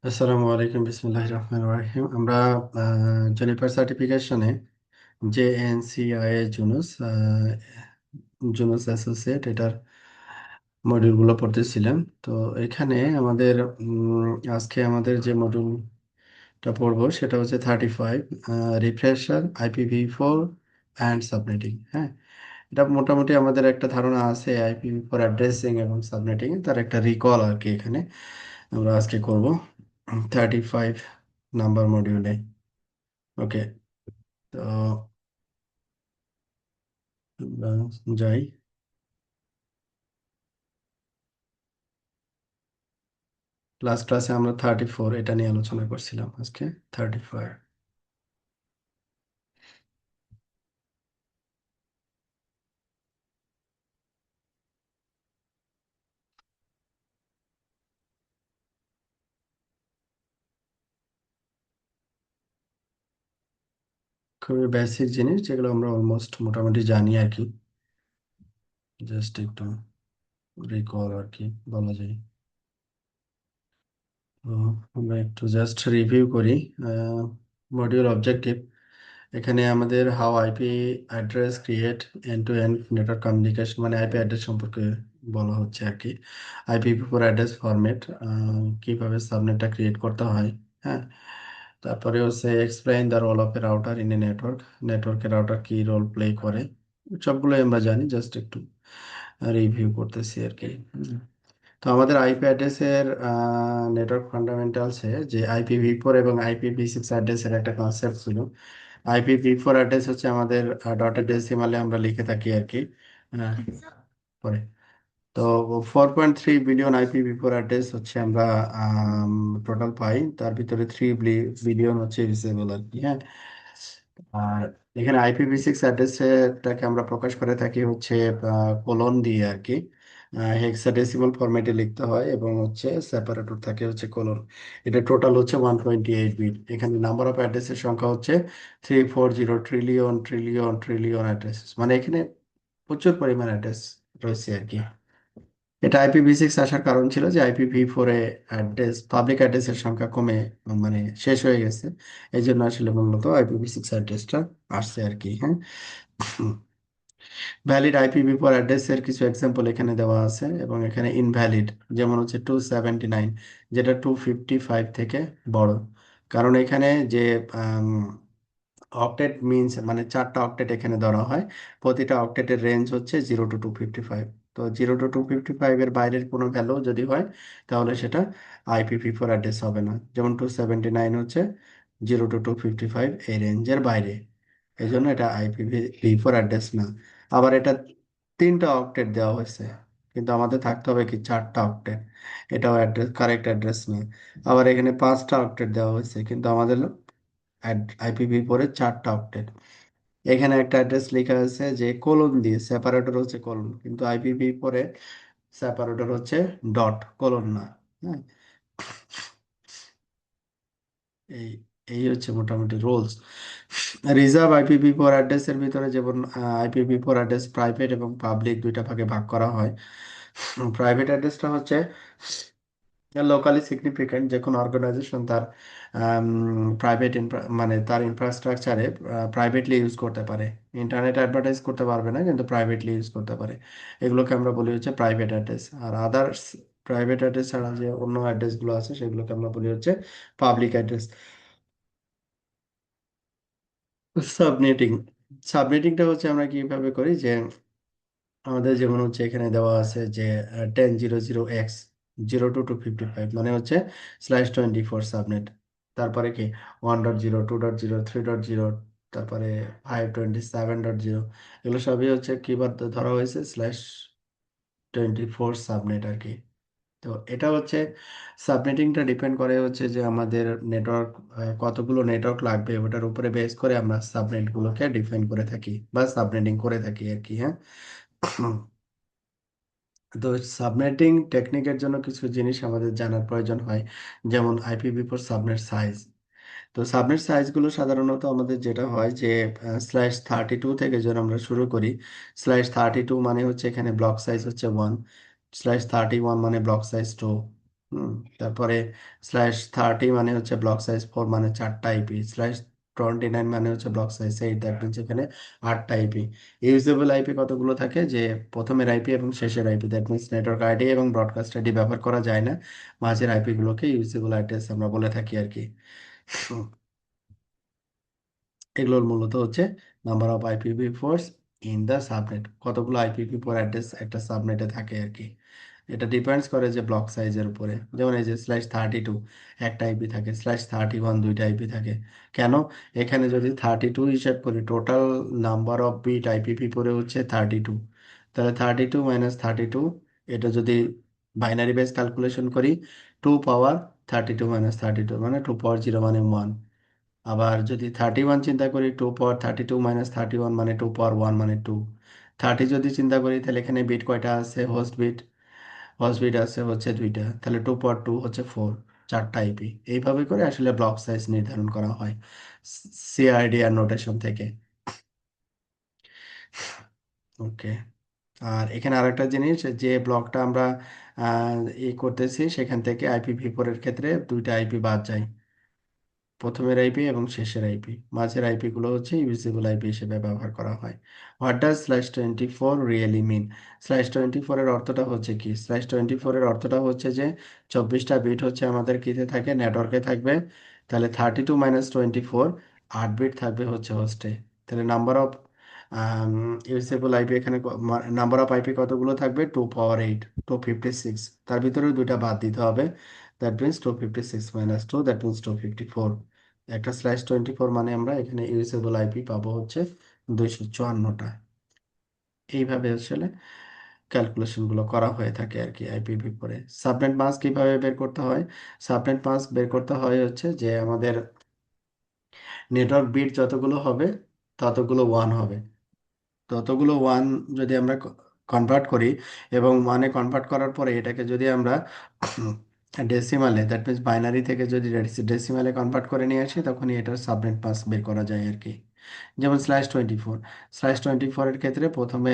আসসালামু আলাইকুম, বিসমিল্লাহির রহমানির রহিম। আমরা জেনিফার সার্টিফিকেশনে যে এনসিআই জুনুস জুনুস অ্যাসোসিয়েট এটার মডিউলগুলো পড়তেছিলাম। তো এখানে আমাদের আজকে আমাদের যে মডিউলটা পড়বো সেটা হচ্ছে 35, রিফ্রেশার, IPv4 অ্যান্ড সাবনেটিং। হ্যাঁ, এটা মোটামুটি আমাদের একটা ধারণা আছে IPv4 অ্যাড্রেসিং এবং সাবনেটিং, তার একটা রিকল আর কি এখানে আমরা আজকে করব 35 নাম্বার মডিউলে। ওকে, তো আমরা যাই। লাস্ট ক্লাসে আমরা 34 এটা নিয়ে আলোচনা করছিলাম, আজকে 35। খুবই বেসিক জিনিস যেগুলো আমরা অলমোস্ট মোটামুটি জানি আর কি, জাস্ট একটু রিকল আর কি বলা যায়। তো আমরা একটু জাস্ট রিভিউ করি। মডিউল অবজেক্টিভ, এখানে আমাদের how IP address create end to end network communication, মানে আইপি অ্যাড্রেস সম্পর্কে বলা হচ্ছে আর কি। IPv4 অ্যাড্রেস ফরম্যাট, কিভাবে সাবনেটটা ক্রিয়েট করতে হয়। হ্যাঁ, তারপরে হচ্ছে explain the role of a router in a network, নেটওয়ার্কের রাউটার কি রোল প্লে করে। সবগুলোই আমরা জানি, জাস্ট একটু রিভিউ করতেছি আর কি। তো আমাদের আইপি অ্যাড্রেসের নেটওয়ার্ক ফান্ডামেন্টালসে যে IPv4 এবং IPv6 অ্যাড্রেসের একটা কনসেপ্ট ছিল। IPv4 অ্যাড্রেস হচ্ছে আমাদের ডটেড ডেসিমালে আমরা লিখে থাকি আর কি। আহ, পরে তো 4.3 বিলিয়ন IPv4 অ্যাড্রেস হচ্ছে আমরা টোটাল পাই, তার ভিতরে 3 বিলিয়ন হচ্ছে রিচেবল আর কি। হ্যাঁ, আর এখানে IPv6 অ্যাড্রেসটাকে আমরা প্রকাশ করে থাকি হচ্ছে কোলন দিয়ে আর কি। হেক্সাডেসিমাল ফরম্যাটে লিখতে হয় এবং হচ্ছে সেপারেটর থাকে হচ্ছে কোলন। এটা টোটাল হচ্ছে 128 বিট। এখানে নাম্বার অফ অ্যাড্রেসের সংখ্যা হচ্ছে 340 ট্রিলিয়ন ট্রিলিয়ন ট্রিলিয়ন অ্যাড্রেস, মানে এখানে প্রচুর পরিমাণ অ্যাড্রেস রয়েছে আর কি। এটা IPv6 আসার কারণ ছিল যে IPv4 এ অ্যাড্রেস, পাবলিক অ্যাড্রেসের সংখ্যা কমে, মানে শেষ হয়ে গেছে। এই জন্য আসলে মূলত IPv6 অ্যাড্রেসটা আসছে আর কি। হ্যাঁ, ভ্যালিড IPv4 অ্যাড্রেসের কিছু এক্সাম্পল এখানে দেওয়া আছে এবং এখানে ইনভ্যালিড, যেমন হচ্ছে 279, যেটা 255 থেকে বড়। কারণ এখানে যে অক্টেট মিনস মানে 4টা অক্টেট এখানে ধরা হয়। প্রতিটা অক্টেটের রেঞ্জ হচ্ছে 0 to 255। তো 0 to 255 এর বাইরের কোনো ভ্যালু যদি হয় তাহলে সেটা IPv4 অ্যাড্রেস হবে না। যেমন 279 হচ্ছে 0 to 255 এই রেঞ্জের বাইরে, এই জন্য এটা IPv4 অ্যাড্রেস না। আবার এটা 3টা অক্টেট দেওয়া হয়েছে, কিন্তু আমাদের থাকতে হবে কি 4টা অক্টেট, এটাও অ্যাড্রেস, কারেক্ট অ্যাড্রেস না। আবার এখানে 5টা অক্টেট দেওয়া হয়েছে, কিন্তু আমাদের IPv4 এর 4টা অক্টেট। এখানে একটা অ্যাড্রেস লেখা আছে যে কোলন দিয়ে, সেপারেটর হচ্ছে কোলন, কিন্তু IPv4 এ সেপারেটর হচ্ছে ডট, কোলন না। হ্যাঁ, এই এই হচ্ছে মোটামুটি রুলস। রিজার্ভ IPv4 অ্যাড্রেসের ভিতরে যেমন IPv4 অ্যাড্রেস প্রাইভেট এবং পাবলিক দুইটা ভাগে ভাগ করা হয়। প্রাইভেট অ্যাড্রেসটা হচ্ছে লোকালি সিগনিফিকেন্ট, যে কোনো অর্গানাইজেশন তার প্রাইভেট মানে তার ইনফ্রাস্ট্রাকচারে প্রাইভেটলি ইউজ করতে পারে। ইন্টারনেট অ্যাডভার্টাইজ করতে পারবে না, কিন্তু প্রাইভেটলি ইউজ করতে পারে। এগুলোকে আমরা বলি হচ্ছে প্রাইভেট অ্যাড্রেস। আর আদার্স প্রাইভেট অ্যাড্রেস ছাড়া যে অন্য অ্যাড্রেসগুলো আছে সেগুলোকে আমরা বলি হচ্ছে পাবলিক অ্যাড্রেস। সাবনেটিং, সাবনেটিংটা হচ্ছে আমরা কিভাবে করি যে আমাদের যেমন হচ্ছে এখানে দেওয়া আছে যে 1000X 0 to 255, মানে হচ্ছে /24 সাবনেট। তারপরে কি 1.0, 2.0, 3.0, তারপরে 527.0, এগুলো সবই হচ্ছে কিবার ধরা হয়েছে /24 সাবনেট আর কি। তো এটা হচ্ছে সাবনেটিংটা ডিপেন্ড করে হচ্ছে যে আমাদের নেটওয়ার্ক, কতগুলো নেটওয়ার্ক লাগবে ওটার উপরে বেস করে আমরা সাবনেট গুলোকে ডিফাইন করে থাকি বা সাবনেটিং করে থাকি আর কি। হ্যাঁ, তো সাবনেটিং টেকনিকের জন্য কিছু জিনিস আমাদের জানার প্রয়োজন হয়, যেমন IPv4 সাবনেট সাইজ। তো সাবনেট সাইজগুলো সাধারণত আমাদের যেটা হয় যে /32 থেকে যখন আমরা শুরু করি, /32 মানে হচ্ছে এখানে ব্লক সাইজ হচ্ছে 1, /31 মানে ব্লক সাইজ 2, হুম। তারপরে /30 মানে হচ্ছে ব্লক সাইজ 4, মানে 4টা আইপি। /29 মানে হচ্ছে ব্লক সাইজ 8, দ্যাট মিনস এখানে 8টা আইপি। ইউজেবল আইপি কতগুলো থাকে, যে প্রথমের আইপি এবং শেষের IP, that means network ID এবং ব্রডকাস্ট আইডি ব্যবহার করা যায় না, মাঝের আইপি গুলোকে ইউজেবল অ্যাড্রেস আমরা বলে থাকি আর কি। এগুলোর মূলত হচ্ছে number of IPv4 in the subnet, কতগুলো IPv4 অ্যাড্রেস একটা সাবনেটে থাকে আর কি। এটা ডিপেন্ডস করে যে ব্লক সাইজের উপরে। যেমন এই যে /32 একটা আইপি থাকে, /31 দুইটা আইপি থাকে। কেন? এখানে যদি 32 হিসাব করি, total number of bit IPv4 হচ্ছে 32, তাহলে 32 - 32, এটা যদি বাইনারি বেস ক্যালকুলেশন করি, 2 পাওয়ার 32 - 32 মানে 2 পাওয়ার 0 মানে 1। আবার যদি 31 চিন্তা করি, 2 পাওয়ার 32 - 31 মানে 2 পাওয়ার 1 মানে 2। 30 যদি চিন্তা করি, তাহলে এখানে বিট কয়টা আছে, হোস্ট বিট, হোস্ট বিট আছে হচ্ছে দুইটা, তাহলে 2 পাওয়ার 2 হচ্ছে 4, 4টা আইপি। এইভাবে করে আসলে ব্লক সাইজ নির্ধারণ করা হয় সিআইডিআর নোটেশন থেকে। ওকে। আর এখানে আরেকটা জিনিস, যে ব্লকটা আমরা করতেছি, সেখান থেকে IPv4 এর ক্ষেত্রে দুইটা আইপি বাদ যায়, প্রথমের আইপি এবং শেষের আইপি। মাঝের আইপি গুলো হচ্ছে ইউজেবল আইপি হিসেবে ব্যবহার করা হয়। হোয়াট ডাজ /24 রিয়েলি মিন? /24 এর অর্থটা হচ্ছে কি? /24 এর অর্থটা হচ্ছে যে 24টা বিট হচ্ছে আমাদের কিতে থাকে, নেটওয়ার্কে থাকবে। তাহলে 32 - 24, 8 বিট থাকবে হচ্ছে হোস্টে। তাহলে নাম্বার অফ ইউজেবল আইপি এখানে, নাম্বার অফ আইপি কতগুলো থাকবে? 2 পাওয়ার 8, 256। তার ভিতরে দুইটা বাদ দিতে হবে, দ্যাট মিনস 256 - 2, দ্যাট মিনস 254। একটা /24 মানে আমরা এখানে ইউজেবল আইপি পাবো হচ্ছে 254টা। এইভাবে আসলে ক্যালকুলেশন গুলো করা হয়ে থাকে আর কি IPv4 এ। সাবনেট মাস্ক কিভাবে বের করতে হয়? সাবনেট মাস্ক বের করতে হয় হচ্ছে যে আমাদের নেটওয়ার্ক বিট যতগুলো হবে ততগুলো ওয়ান হবে। ততগুলো ওয়ান যদি আমরা কনভার্ট করি, এবং ওয়ানে কনভার্ট করার পরে এটাকে যদি আমরা ডেসিমালে, দ্যাট মিনস বাইনারি থেকে যদি ডেসিমালে কনভার্ট করে নিয়ে আসি, তখনই এটার সাবনেট মাস্ক বের করা যায় আর কি। যেমন /24 এর ক্ষেত্রে প্রথমে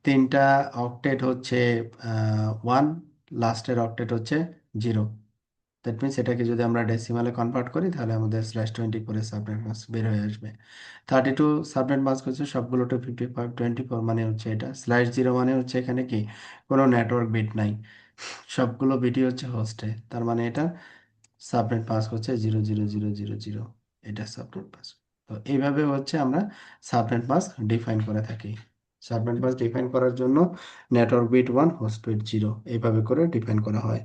3টা অক্টেট হচ্ছে 1, লাস্টের অক্টেট হচ্ছে 0। দ্যাট মিনস এটাকে যদি আমরা ডেসিমালে কনভার্ট করি, তাহলে আমাদের /24 এর সাবনেট মাস্ক বের হয়ে আসবে। 32 সাবনেট মাস্ক হচ্ছে সবগুলো 255 24, মানে হচ্ছে এটা। /0 মানে হচ্ছে এখানে কি, কোনো নেটওয়ার্ক বিট নাই, সবগুলো বিটই হচ্ছে হোস্টে, তার মানে এটা সাবনেট মাস্ক হচ্ছে 00000। এটা সাবনেট মাস্ক। তো এইভাবে হচ্ছে আমরা সাবনেট মাস্ক ডিফাইন করে থাকি। সাবনেট মাস্ক ডিফাইন করার জন্য নেটওয়ার্ক বিট 1, হোস্ট বিট 0, এইভাবে করে ডিফাইন করা হয়।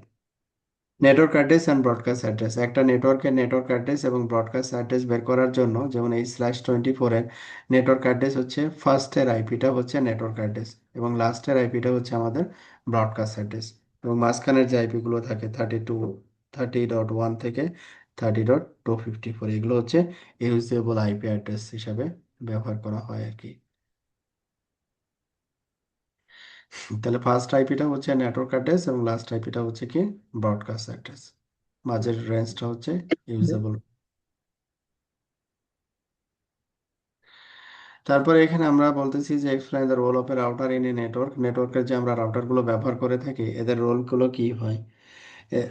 Network address and broadcast address, একটা নেটওয়ার্কের নেটওয়ার্ক অ্যাড্রেস এবং ব্রডকাস্ট অ্যাড্রেস বের করার জন্য, যেমন এই /24 এর নেটওয়ার্ক অ্যাড্রেস হচ্ছে, ফার্স্টের আইপিটা হচ্ছে নেটওয়ার্ক অ্যাড্রেস এবং লাস্টের আইপিটা হচ্ছে আমাদের ব্রডকাস্ট অ্যাড্রেস। এবং মাঝখানের যে আইপিগুলো থাকে 30.1 থেকে 30.254, এগুলো হচ্ছে ইউজেবল আইপি অ্যাড্রেস হিসাবে ব্যবহার করা হয় আর কি। তাহলে ফার্স্ট আইপিটা হচ্ছে নেটওয়ার্ক অ্যাড্রেস এবং লাস্ট আইপিটা হচ্ছে কি, ব্রডকাস্ট অ্যাড্রেস। মাঝের রেঞ্জটা হচ্ছে ইউজেবল। তারপরে এখানে আমরা বলতেছি যে explain the role of a router in a network. নেটওয়ার্কের যে আমরা রাউটারগুলো ব্যবহার করে থাকি, এদের রোলগুলো কি হয়।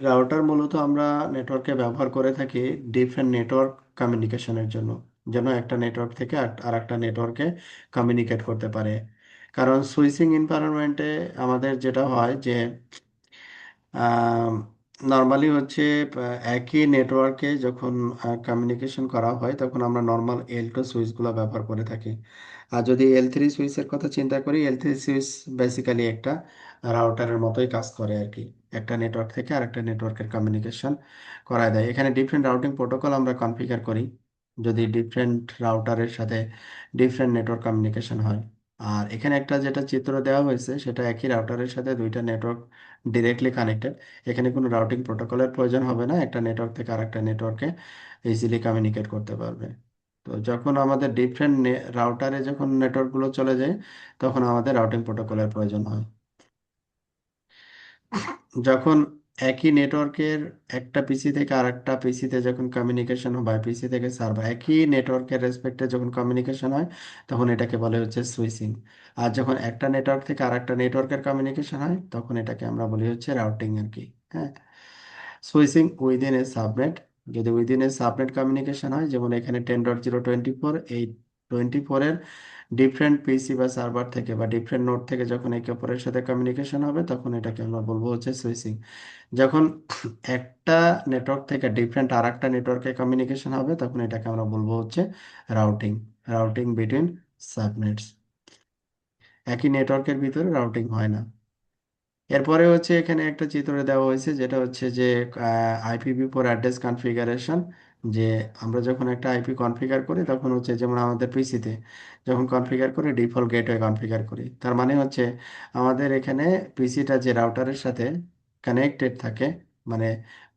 রাউটার মূলত আমরা নেটওয়ার্কে ব্যবহার করে থাকি ডিফারেন্ট নেটওয়ার্ক কমিউনিকেশনের জন্য, যেন একটা নেটওয়ার্ক থেকে আর একটা নেটওয়ার্কে কমিউনিকেট করতে পারে। কারণ সুইচিং এনভায়রনমেন্টে আমাদের যেটা হয় যে নর্মালি হচ্ছে একই নেটওয়ার্কে যখন কমিউনিকেশন করা হয়, তখন আমরা নর্মাল L2 সুইচগুলো ব্যবহার করে থাকি। আর যদি L3 সুইচের কথা চিন্তা করি, L3 সুইচ বেসিক্যালি একটা রাউটারের মতোই কাজ করে আর কি, একটা নেটওয়ার্ক থেকে আরেকটা নেটওয়ার্কের কমিউনিকেশন করায় দেয়। এখানে ডিফারেন্ট রাউটিং প্রোটোকল আমরা কনফিগার করি যদি ডিফারেন্ট রাউটারের সাথে ডিফারেন্ট নেটওয়ার্ক কমিউনিকেশন হয়। আর এখানে একটা যেটা চিত্র দেওয়া হয়েছে, সেটা একই রাউটারের সাথে দুইটা নেটওয়ার্ক ডিরেক্টলি কানেক্টেড। এখানে কোনো রাউটিং প্রোটোকলের প্রয়োজন হবে না, একটা নেটওয়ার্ক থেকে আরেকটা নেটওয়ার্কে ইজিলি কমিউনিকেট করতে পারবে। তো যখন আমাদের ডিফারেন্ট রাউটারে যখন নেটওয়ার্কগুলো চলে যায়, তখন আমাদের রাউটিং প্রোটোকলের প্রয়োজন হয়। যখন একই নেটওয়ার্কের একটা পিসি থেকে আরেকটা পিসিতে যখন কমিউনিকেশন হয়, পিসি থেকে সার্ভার, একই নেটওয়ার্কের রেসপেক্টে যখন কমিউনিকেশন হয়, তখন এটাকে বলে হচ্ছে সুইচিং। আর যখন একটা নেটওয়ার্ক থেকে আরেকটা নেটওয়ার্কের কমিউনিকেশন হয়, তখন এটাকে আমরা বলি হচ্ছে রাউটিং আর কি। হ্যাঁ। সুইচিং উইদিন এ সাবনেট, যদি উইদিন এ সাবনেট কমিউনিকেশন হয়, যেমন এখানে 10.0.24, এই 24-এর ডিফারেন্ট পিসি বা সার্ভার থেকে বা ডিফারেন্ট নোড থেকে যখন একে অপরের সাথে কমিউনিকেশন হবে, তখন এটাকে আমরা বলবো হচ্ছে সুইচিং। যখন একটা নেটওয়ার্ক থেকে ডিফারেন্ট আর একটা নেটওয়ার্কে কমিউনিকেশন হবে, তখন এটাকে আমরা বলবো হচ্ছে রাউটিং। Routing between সাবনেটস। একই নেটওয়ার্কের ভিতরে রাউটিং হয় না। এরপরে হচ্ছে এখানে একটা চিত্র দেওয়া হয়েছে, যেটা হচ্ছে যে IPv4 অ্যাড্রেস কনফিগারেশন। যে আমরা যখন একটা আইপি কনফিগার করি, তখন হচ্ছে যেমন আমাদের পিসিতে যখন কনফিগার করি, ডিফল্ট গেটওয়ে কনফিগার করি, তার মানে হচ্ছে আমাদের এখানে পিসিটা যে রাউটারের সাথে কানেক্টেড থাকে, মানে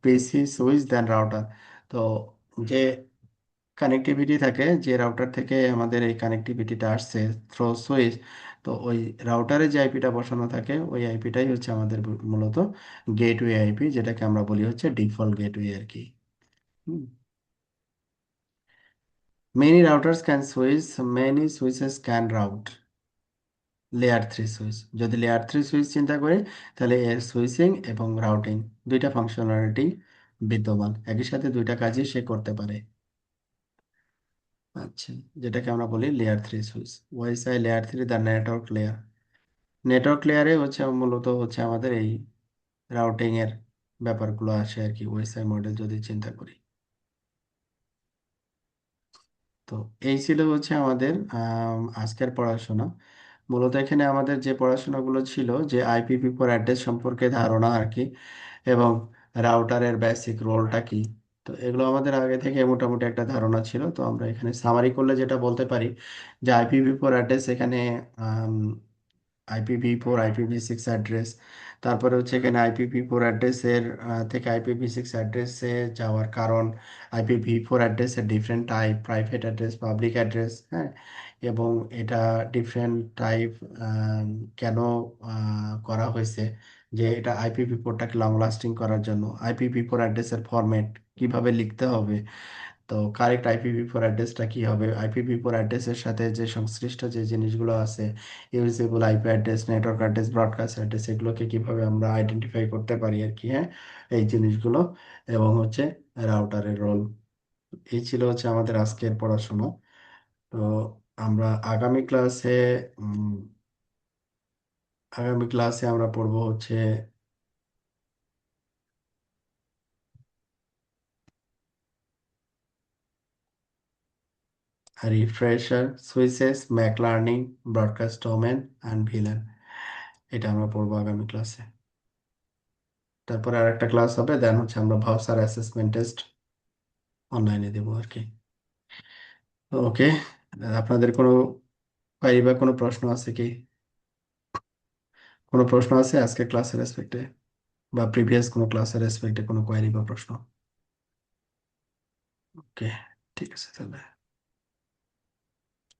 পিসি সুইচ দেন রাউটার। তো যে কানেক্টিভিটি থাকে, যে রাউটার থেকে আমাদের এই কানেক্টিভিটিটা আসছে থ্রো সুইচ, তো ওই রাউটারে যে আইপিটা বসানো থাকে, ওই আইপিটাই হচ্ছে আমাদের মূলত গেটওয়ে আইপি, যেটাকে আমরা বলি হচ্ছে ডিফল্ট গেটওয়ে আর কি। Many routers can switch, many switches can route. Layer 3 switch, যদি লেয়ার 3 সুইচ চিন্তা করি, তাহলে এর সুইচিং এবং রাউটিং দুইটা ফাংশনালিটি বিদ্যমান, একই সাথে দুইটা কাজই সে করতে পারে। আচ্ছা, যেটাকে আমরা বলি layer 3 switch. OSI layer 3 the network layer. Network লেয়ারে হচ্ছে মূলত হচ্ছে আমাদের এই রাউটিং এর ব্যাপারগুলো আসে আর কি, ওয়াইসাই মডেল যদি চিন্তা করি। তো এই ছিল হচ্ছে আমাদের আজকের পড়াশোনা। মূলত এখানে আমাদের যে পড়াশোনাগুলো ছিল, যে IPv4 অ্যাড্রেস সম্পর্কে ধারণা আর কি, এবং রাউটারের বেসিক রোলটা কি, তো এগুলো আমাদের আগে থেকে মোটামুটি একটা ধারণা ছিল। তো আমরা এখানে সামারি করলে যেটা বলতে পারি, যে IPv4 অ্যাড্রেস এখানে IPv4 IPv6 অ্যাড্রেস, তারপরে হচ্ছে এখানে IPv4 অ্যাড্রেসের থেকে IPv6 অ্যাড্রেসে যাওয়ার কারণ, IPv4 অ্যাড্রেসের different type, private address, public address, হ্যাঁ, এবং এটা ডিফারেন্ট টাইপ কেন করা হয়েছে, যে এটা IPv4টাকে লং লাস্টিং করার জন্য IPv4 অ্যাড্রেসের ফরম্যাট কিভাবে লিখতে হবে, তো কারেক্ট IPv4 অ্যাড্রেসটা কি হবে, IPv4 অ্যাড্রেসের সাথে যে সংশ্লিষ্ট যে জিনিসগুলো আছে, usable IP address, network address, broadcast address, এগুলোকে কিভাবে আমরা আইডেন্টিফাই করতে পারি আর কি, হ্যাঁ, এই জিনিসগুলো, এবং হচ্ছে রাউটারের রোল। এই ছিল হচ্ছে আমাদের আজকের পড়াশোনা। তো আমরা আগামী ক্লাসে উম, আগামী ক্লাসে আমরা পড়বো হচ্ছে refresher, switches, Mac learning, broadcast domain and villain. এটা আমরা পড়বো আগামী ক্লাসে। তারপরে আর একটা ক্লাস হবে, দেন হচ্ছে আমরা ভাউচার অ্যাসেসমেন্ট টেস্ট অনলাইনে দেবো আর কি। ওকে, আপনাদের কোনো কোয়েরি বা কোনো প্রশ্ন আছে কি? কোনো প্রশ্ন আছে আজকে ক্লাসের রেসপেক্টে, বা প্রিভিয়াস কোনো ক্লাসের রেসপেক্টে কোনো কোয়েরি বা প্রশ্ন? ওকে, ঠিক আছে তাহলে।